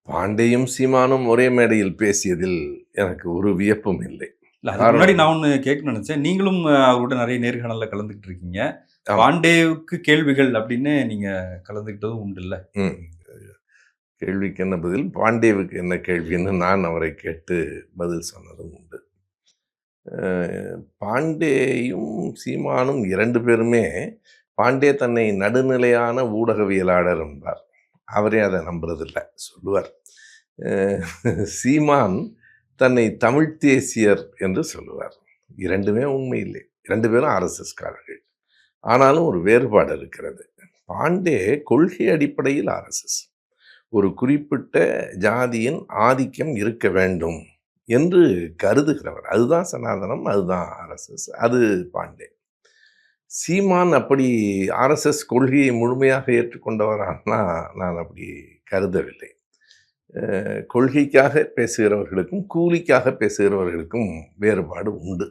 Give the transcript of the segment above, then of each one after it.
பாண்டேயும் சீமானும் ஒரே மேடையில் பேசியதில் எனக்கு ஒரு வியப்பும் இல்லை. இல்ல அதுக்கு முன்னாடி காரணம் நான் ஒண்ணு கேட்கணும்னு நெனச்சேன். நீங்களும் அவரோட நெறைய நேர்காணல்ல கலந்துக்கிட்டு இருக்கீங்க. ஆமா. பாண்டேவுக்கு கேள்விகள் அப்படின்னு நீங்க கலந்துக்கிட்டதும் உண்டுல்ல? ம். கேள்விக்கு என்ன பதில்? பாண்டேவுக்கு என்ன கேள்வின்னு நான் அவரை கேட்டு பதில் சொன்னதும் உண்டு. அ பாண்டேயும் சீமானும் 2 பேருமே பாண்டே தன்னை நடுநிலையான ஊடகவியலாளர் என்பார். அவரே அத நம்புறதில்ல. சொல்லுவார். அ சீமான் தன்னை தமிழ்த் தேசியர் என்று சொல்லுவார். 2மே உண்மை இல்லை. 2 பேரும் ஆர்எஸ்எஸ்காரர்கள். ஆனாலும் ஒரு வேறுபாடு இருக்கிறது. பாண்டே கொள்கை அடிப்படையில் ஆர்எஸ்எஸ். ஒரு குறிப்பிட்ட ஜாதியின் ஆதிக்கம் இருக்க வேண்டும் என்று கருதுகிறவர். அதுதான் சனாதனம், அதுதான் ஆர்எஸ்எஸ், அது பாண்டே. சீமான் அப்படி ஆர்எஸ்எஸ் கொள்கையை முழுமையாக ஏற்றுக்கொண்டவரான்னா நான் அப்படி கருதவில்லை. கொள்கைக்காக பேசுகிறவர்களுக்கும், கூலிக்காக பேசுகிறவர்களுக்கும் வேறுபாடு உண்டு.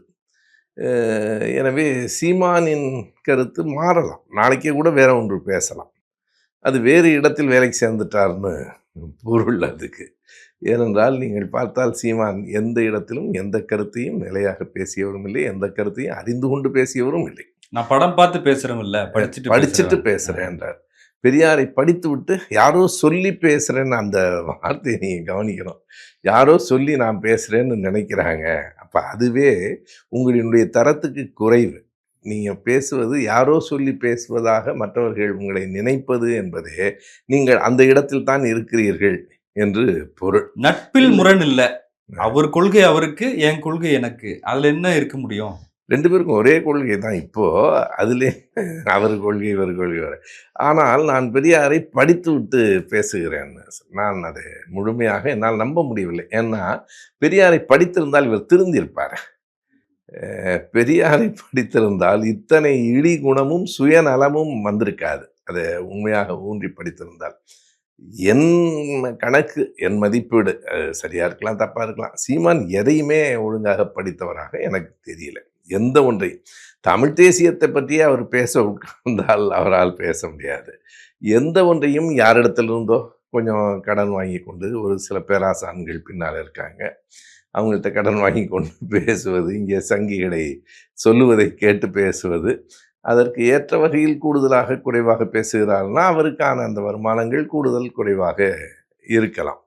எனவே சீமானின் கருத்து மாறலாம். நாளைக்கே கூட வேற ஒன்று பேசலாம். அது வேறு இடத்தில் வேலைக்கு சேர்ந்துட்டார்ன்னு பொருள் அதுக்கு. ஏனென்றால் நீங்கள் பார்த்தால் சீமான் எந்த இடத்திலும் எந்த கருத்தையும் நிலையாக பேசியவரும் இல்லை. எந்த கருத்தையும் அறிந்து கொண்டு பேசியவரும் இல்லை. நான் படம் பார்த்து பேசுறவன்ல, படிச்சுட்டு பேசுறவன். பேசுறேன்றார். பெரியாரை படித்துவிட்டு யாரோ சொல்லி பேசுறேன்னு அந்த வார்த்தையை நீங்க கவனிக்கணும். யாரோ சொல்லி நான் பேசுறேன்னு நினைக்கிறாங்க. அப்ப அதுவே உங்களுடைய தரத்துக்கு குறைவு. நீங்க பேசுவது யாரோ சொல்லி பேசுவதாக மற்றவர்கள் உங்களை நினைப்பது என்பதே, நீங்கள் அந்த இடத்தில் தான் இருக்கிறீர்கள் என்று பொருள். நட்பில் இல்ல. முரண் இல்ல. அவர் கொள்கை அவருக்கு, என் கொள்கை எனக்கு. அதுல என்ன இருக்க முடியும்? 2 பேருக்கும் ஒரே கொள்கை தான். இப்போ அதிலே அவர் கொள்கை, இவர் கொள்கை வேற. ஆனால் நான் பெரியாரை படித்துவிட்டு பேசுகிறேன். நான் அதை முழுமையாக என்னால் நம்ப முடியவில்லை. ஏன்னா, பெரியாரை படித்திருந்தால் இவர் திருந்திருப்பார். பெரியாரை படித்திருந்தால் இத்தனை இழி குணமும், சுயநலமும் வந்திருக்காது. அதை உண்மையாக ஊன்றி படித்திருந்தால். என் கணக்கு, என் மதிப்பீடு சரியா இருக்கலாம், தப்பா இருக்கலாம். சீமான் எதையுமே ஒழுங்காக படித்தவராக எனக்கு தெரியல. எந்த ஒன்றையும். தமிழ் தேசியத்தை பற்றியே அவர் பேச உட்கார்ந்தால் அவரால் பேச முடியாது. எந்த ஒன்றையும் யாரிடத்திலிருந்தோ கொஞ்சம் கடன் வாங்கி கொண்டு, ஒரு சில பேராசான்கள் பின்னால் இருக்காங்க. அவங்கள்ட்ட கடன் வாங்கி கொண்டு பேசுவது, இங்கே சங்கிகளை சொல்லுவதை கேட்டு பேசுவது, அதற்கு ஏற்ற வகையில் கூடுதலாக, குறைவாக பேசுகிறார்னா, அவருக்கான அந்த வருமானங்கள் கூடுதல், குறைவாக இருக்கலாம்.